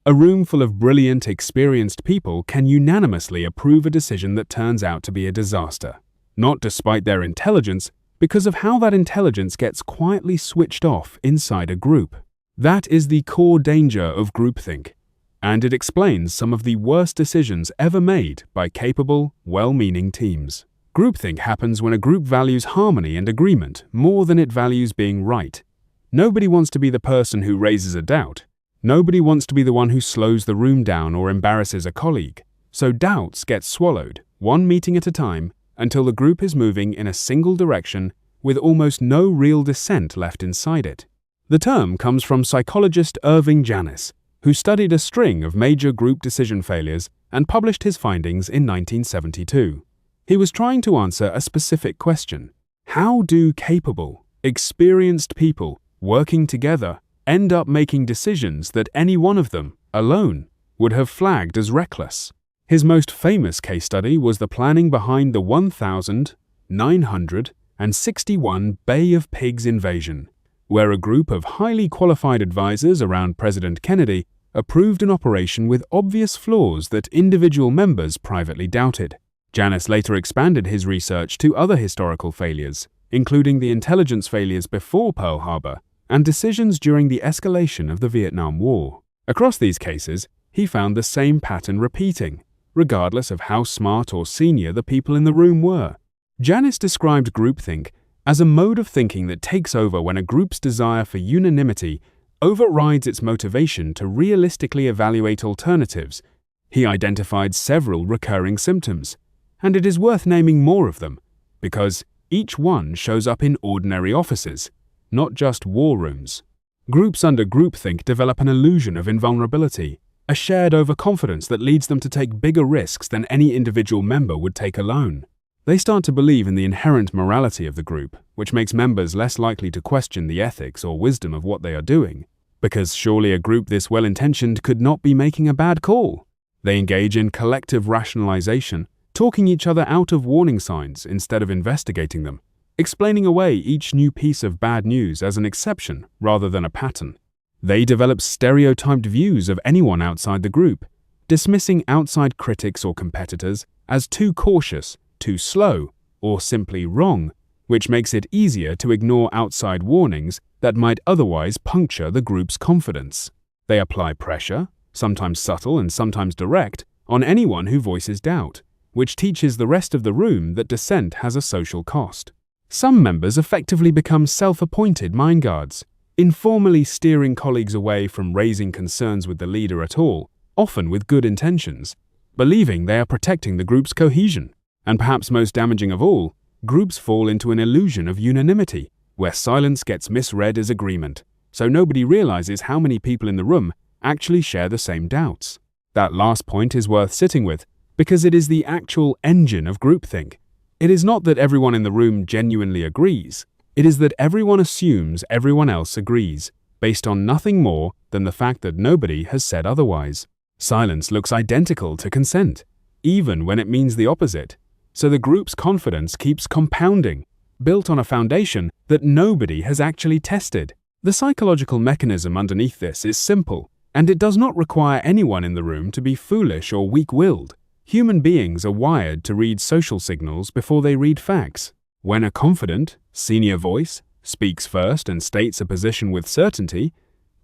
A room full of brilliant, experienced people can unanimously approve a decision that turns out to be a disaster. Not despite their intelligence, because of how that intelligence gets quietly switched off inside a group. That is the core danger of groupthink, and it explains some of the worst decisions ever made by capable, well-meaning teams. Groupthink happens when a group values harmony and agreement more than it values being right. Nobody wants to be the person who raises a doubt. Nobody wants to be the one who slows the room down or embarrasses a colleague. So doubts get swallowed, one meeting at a time, until the group is moving in a single direction with almost no real dissent left inside it. The term comes from psychologist Irving Janis, who studied a string of major group decision failures and published his findings in 1972. He was trying to answer a specific question. How do capable, experienced people working together end up making decisions that any one of them, alone, would have flagged as reckless? His most famous case study was the planning behind the 1961 Bay of Pigs invasion, where a group of highly qualified advisors around President Kennedy approved an operation with obvious flaws that individual members privately doubted. Janis later expanded his research to other historical failures, including the intelligence failures before Pearl Harbor and decisions during the escalation of the Vietnam War. Across these cases, he found the same pattern repeating, regardless of how smart or senior the people in the room were. Janis described groupthink as a mode of thinking that takes over when a group's desire for unanimity overrides its motivation to realistically evaluate alternatives. He identified several recurring symptoms, and it is worth naming more of them, because each one shows up in ordinary offices, not just war rooms. Groups under groupthink develop an illusion of invulnerability, a shared overconfidence that leads them to take bigger risks than any individual member would take alone. They start to believe in the inherent morality of the group, which makes members less likely to question the ethics or wisdom of what they are doing, because surely a group this well-intentioned could not be making a bad call. They engage in collective rationalization, talking each other out of warning signs instead of investigating them, explaining away each new piece of bad news as an exception rather than a pattern. They develop stereotyped views of anyone outside the group, dismissing outside critics or competitors as too cautious, too slow, or simply wrong, which makes it easier to ignore outside warnings that might otherwise puncture the group's confidence. They apply pressure, sometimes subtle and sometimes direct, on anyone who voices doubt, which teaches the rest of the room that dissent has a social cost. Some members effectively become self-appointed mind guards, informally steering colleagues away from raising concerns with the leader at all, often with good intentions, believing they are protecting the group's cohesion. And perhaps most damaging of all, groups fall into an illusion of unanimity, where silence gets misread as agreement, so nobody realizes how many people in the room actually share the same doubts. That last point is worth sitting with, because it is the actual engine of groupthink. It is not that everyone in the room genuinely agrees. It is that everyone assumes everyone else agrees, based on nothing more than the fact that nobody has said otherwise. Silence looks identical to consent, even when it means the opposite. So the group's confidence keeps compounding, built on a foundation that nobody has actually tested. The psychological mechanism underneath this is simple, and it does not require anyone in the room to be foolish or weak-willed. Human beings are wired to read social signals before they read facts. When a confident, senior voice speaks first and states a position with certainty,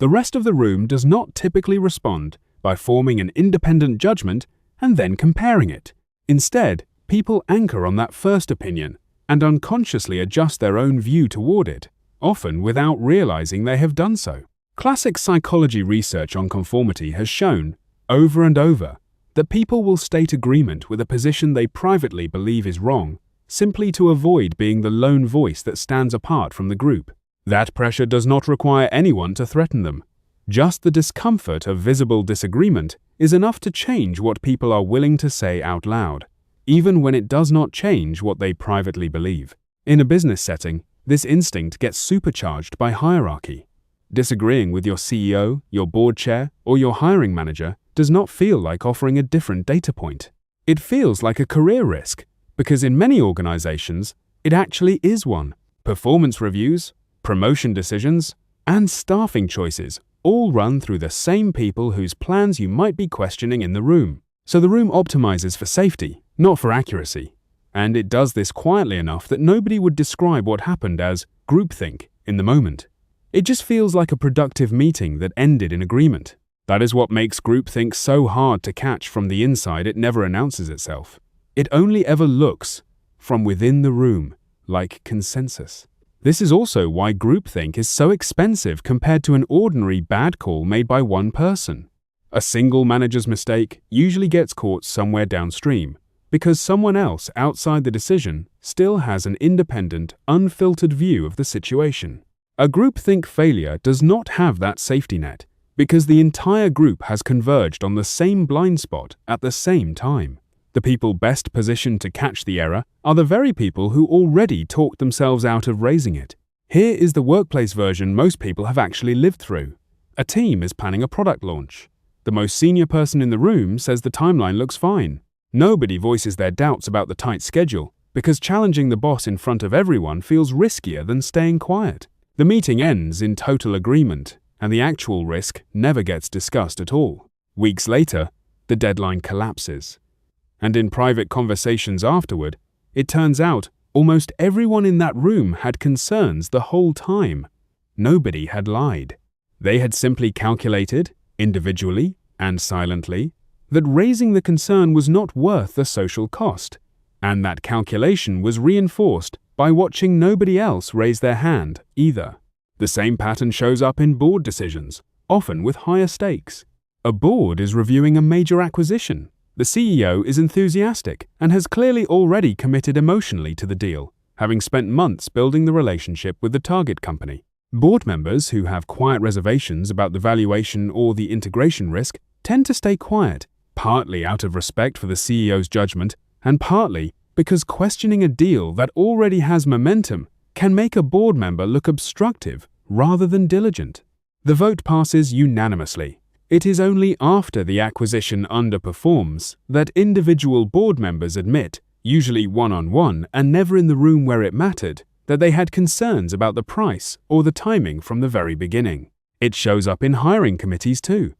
the rest of the room does not typically respond by forming an independent judgment and then comparing it. Instead, people anchor on that first opinion and unconsciously adjust their own view toward it, often without realizing they have done so. Classic psychology research on conformity has shown, over and over, that people will state agreement with a position they privately believe is wrong, simply to avoid being the lone voice that stands apart from the group. That pressure does not require anyone to threaten them. Just the discomfort of visible disagreement is enough to change what people are willing to say out loud, even when it does not change what they privately believe. In a business setting, this instinct gets supercharged by hierarchy. Disagreeing with your CEO, your board chair, or your hiring manager does not feel like offering a different data point. It feels like a career risk, because in many organizations, it actually is one. Performance reviews, promotion decisions, and staffing choices all run through the same people whose plans you might be questioning in the room. So the room optimizes for safety, not for accuracy. And it does this quietly enough that nobody would describe what happened as groupthink in the moment. It just feels like a productive meeting that ended in agreement. That is what makes groupthink so hard to catch from the inside. It never announces itself. It only ever looks, from within the room, like consensus. This is also why groupthink is so expensive compared to an ordinary bad call made by one person. A single manager's mistake usually gets caught somewhere downstream, because someone else outside the decision still has an independent, unfiltered view of the situation. A groupthink failure does not have that safety net, because the entire group has converged on the same blind spot at the same time. The people best positioned to catch the error are the very people who already talked themselves out of raising it. Here is the workplace version most people have actually lived through. A team is planning a product launch. The most senior person in the room says the timeline looks fine. Nobody voices their doubts about the tight schedule, because challenging the boss in front of everyone feels riskier than staying quiet. The meeting ends in total agreement, and the actual risk never gets discussed at all. Weeks later, the deadline collapses. And in private conversations afterward, it turns out almost everyone in that room had concerns the whole time. Nobody had lied. They had simply calculated, individually and silently, that raising the concern was not worth the social cost, and that calculation was reinforced by watching nobody else raise their hand either. The same pattern shows up in board decisions, often with higher stakes. A board is reviewing a major acquisition. The CEO is enthusiastic and has clearly already committed emotionally to the deal, having spent months building the relationship with the target company. Board members who have quiet reservations about the valuation or the integration risk tend to stay quiet, partly out of respect for the CEO's judgment, and partly because questioning a deal that already has momentum can make a board member look obstructive rather than diligent. The vote passes unanimously. It is only after the acquisition underperforms that individual board members admit, usually one-on-one and never in the room where it mattered, that they had concerns about the price or the timing from the very beginning. It shows up in hiring committees too.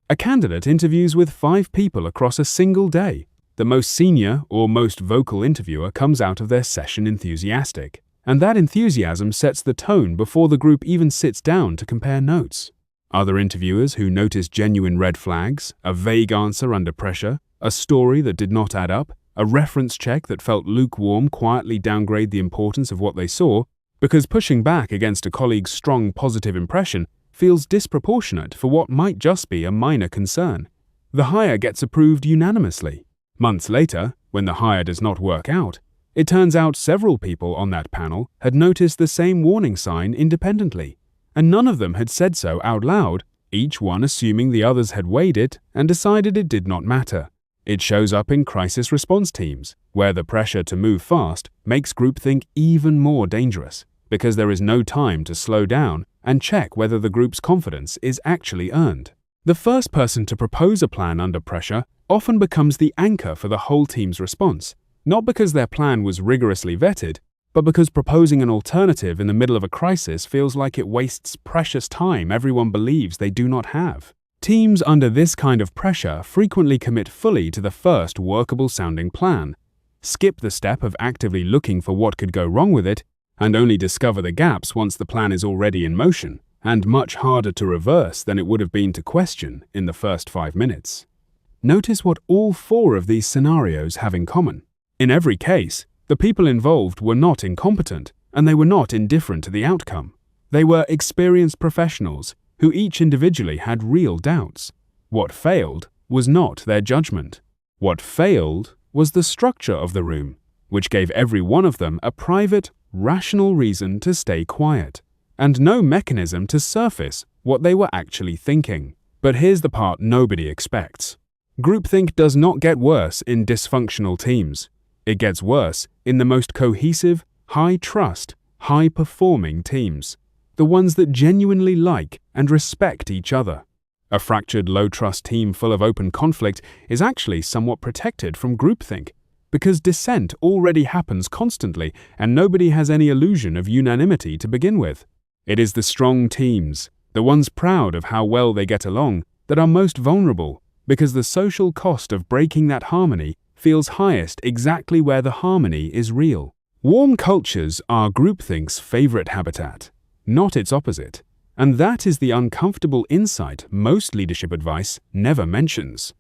A candidate interviews with 5 people across a single day. The most senior or most vocal interviewer comes out of their session enthusiastic, and that enthusiasm sets the tone before the group even sits down to compare notes. Other interviewers who notice genuine red flags, a vague answer under pressure, a story that did not add up, a reference check that felt lukewarm quietly downgrade the importance of what they saw, because pushing back against a colleague's strong positive impression feels disproportionate for what might just be a minor concern. The hire gets approved unanimously. Months later, when the hire does not work out, it turns out several people on that panel had noticed the same warning sign independently, and none of them had said so out loud, each one assuming the others had weighed it and decided it did not matter. It shows up in crisis response teams, where the pressure to move fast makes groupthink even more dangerous, because there is no time to slow down and check whether the group's confidence is actually earned. The first person to propose a plan under pressure often becomes the anchor for the whole team's response, not because their plan was rigorously vetted, but because proposing an alternative in the middle of a crisis feels like it wastes precious time everyone believes they do not have. Teams under this kind of pressure frequently commit fully to the first workable-sounding plan, skip the step of actively looking for what could go wrong with it, and only discover the gaps once the plan is already in motion, and much harder to reverse than it would have been to question in the first 5 minutes. Notice what all 4 of these scenarios have in common. In every case, the people involved were not incompetent, and they were not indifferent to the outcome. They were experienced professionals who each individually had real doubts. What failed was not their judgment. What failed was the structure of the room, which gave every one of them a private, rational reason to stay quiet, and no mechanism to surface what they were actually thinking. But here's the part nobody expects. Groupthink does not get worse in dysfunctional teams. It gets worse in the most cohesive, high-trust, high-performing teams, the ones that genuinely like and respect each other. A fractured, low-trust team full of open conflict is actually somewhat protected from groupthink, because dissent already happens constantly and nobody has any illusion of unanimity to begin with. It is the strong teams, the ones proud of how well they get along, that are most vulnerable, because the social cost of breaking that harmony feels highest exactly where the harmony is real. Warm cultures are groupthink's favorite habitat, not its opposite, and that is the uncomfortable insight most leadership advice never mentions.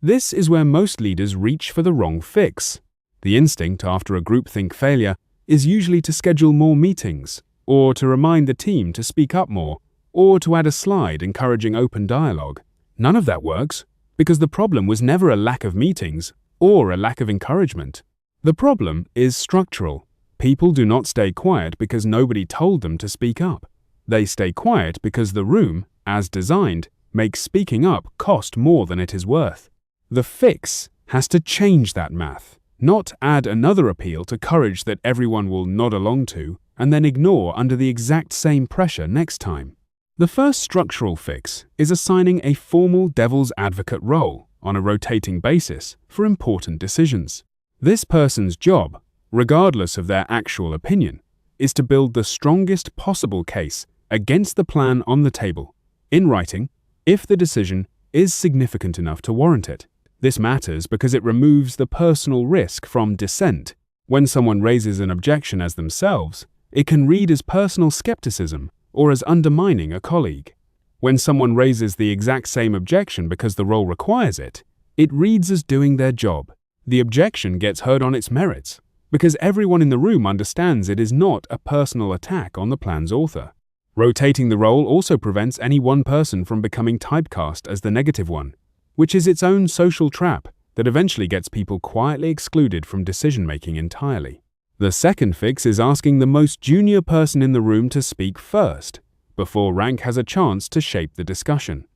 This is where most leaders reach for the wrong fix. The instinct after a groupthink failure is usually to schedule more meetings, or to remind the team to speak up more, or to add a slide encouraging open dialogue. None of that works, because the problem was never a lack of meetings or a lack of encouragement. The problem is structural. People do not stay quiet because nobody told them to speak up. They stay quiet because the room, as designed, makes speaking up cost more than it is worth. The fix has to change that math, not add another appeal to courage that everyone will nod along to and then ignore under the exact same pressure next time. The first structural fix is assigning a formal devil's advocate role on a rotating basis for important decisions. This person's job, regardless of their actual opinion, is to build the strongest possible case against the plan on the table, in writing, if the decision is significant enough to warrant it. This matters because it removes the personal risk from dissent. When someone raises an objection as themselves, it can read as personal skepticism or as undermining a colleague. When someone raises the exact same objection because the role requires it, it reads as doing their job. The objection gets heard on its merits, because everyone in the room understands it is not a personal attack on the plan's author. Rotating the role also prevents any one person from becoming typecast as the negative one, which is its own social trap that eventually gets people quietly excluded from decision-making entirely. The second fix is asking the most junior person in the room to speak first, before rank has a chance to shape the discussion.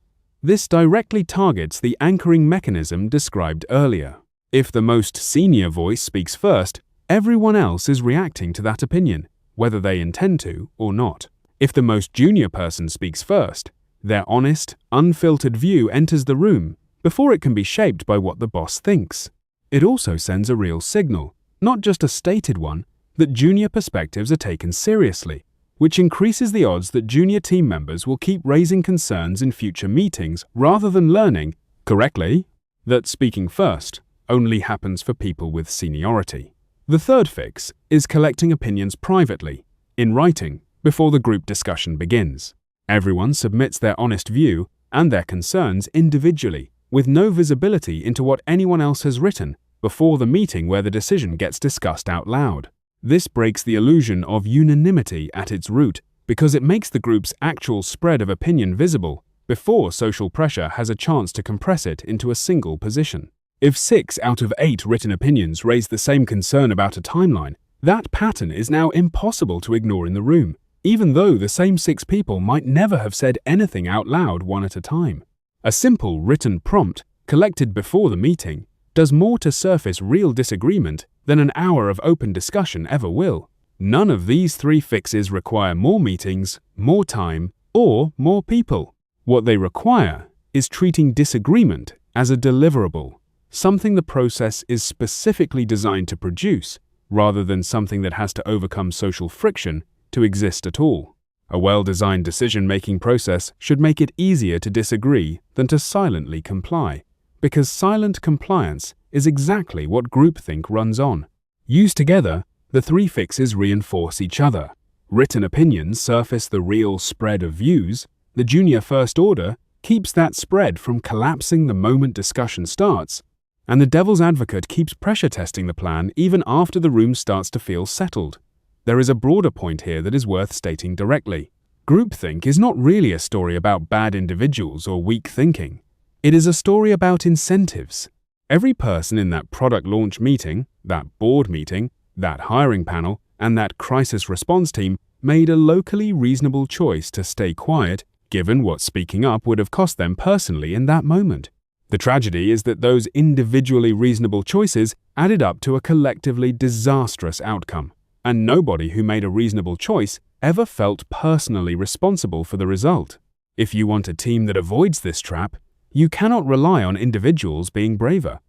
This directly targets the anchoring mechanism described earlier. If the most senior voice speaks first, everyone else is reacting to that opinion, whether they intend to or not. If the most junior person speaks first, their honest, unfiltered view enters the room before it can be shaped by what the boss thinks. It also sends a real signal, not just a stated one, that junior perspectives are taken seriously, which increases the odds that junior team members will keep raising concerns in future meetings rather than learning, correctly, that speaking first only happens for people with seniority. The third fix is collecting opinions privately, in writing, before the group discussion begins. Everyone submits their honest view and their concerns individually, with no visibility into what anyone else has written before the meeting where the decision gets discussed out loud. This breaks the illusion of unanimity at its root because it makes the group's actual spread of opinion visible before social pressure has a chance to compress it into a single position. If 6 out of 8 written opinions raise the same concern about a timeline, that pattern is now impossible to ignore in the room, even though the same 6 people might never have said anything out loud one at a time. A simple written prompt, collected before the meeting, does more to surface real disagreement than an hour of open discussion ever will. None of these 3 fixes require more meetings, more time, or more people. What they require is treating disagreement as a deliverable, something the process is specifically designed to produce, rather than something that has to overcome social friction to exist at all. A well-designed decision-making process should make it easier to disagree than to silently comply, because silent compliance is exactly what groupthink runs on. Used together, the 3 fixes reinforce each other. Written opinions surface the real spread of views. The junior first order keeps that spread from collapsing the moment discussion starts, and the devil's advocate keeps pressure testing the plan even after the room starts to feel settled. There is a broader point here that is worth stating directly. Groupthink is not really a story about bad individuals or weak thinking. It is a story about incentives. Every person in that product launch meeting, that board meeting, that hiring panel, and that crisis response team made a locally reasonable choice to stay quiet, given what speaking up would have cost them personally in that moment. The tragedy is that those individually reasonable choices added up to a collectively disastrous outcome, and nobody who made a reasonable choice ever felt personally responsible for the result. If you want a team that avoids this trap, you cannot rely on individuals being braver.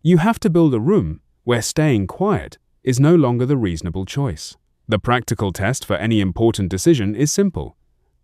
You have to build a room where staying quiet is no longer the reasonable choice. The practical test for any important decision is simple.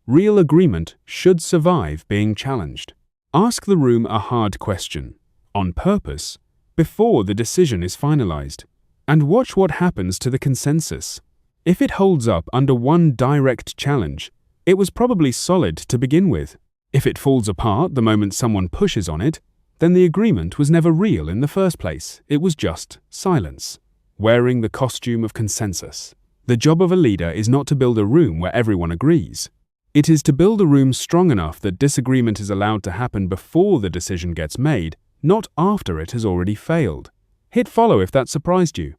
Real agreement should survive being challenged. Ask the room a hard question, on purpose, before the decision is finalized, and watch what happens to the consensus. If it holds up under one direct challenge, it was probably solid to begin with. If it falls apart the moment someone pushes on it, then the agreement was never real in the first place. It was just silence. Wearing the costume of consensus. The job of a leader is not to build a room where everyone agrees. It is to build a room strong enough that disagreement is allowed to happen before the decision gets made, not after it has already failed. Hit follow if that surprised you.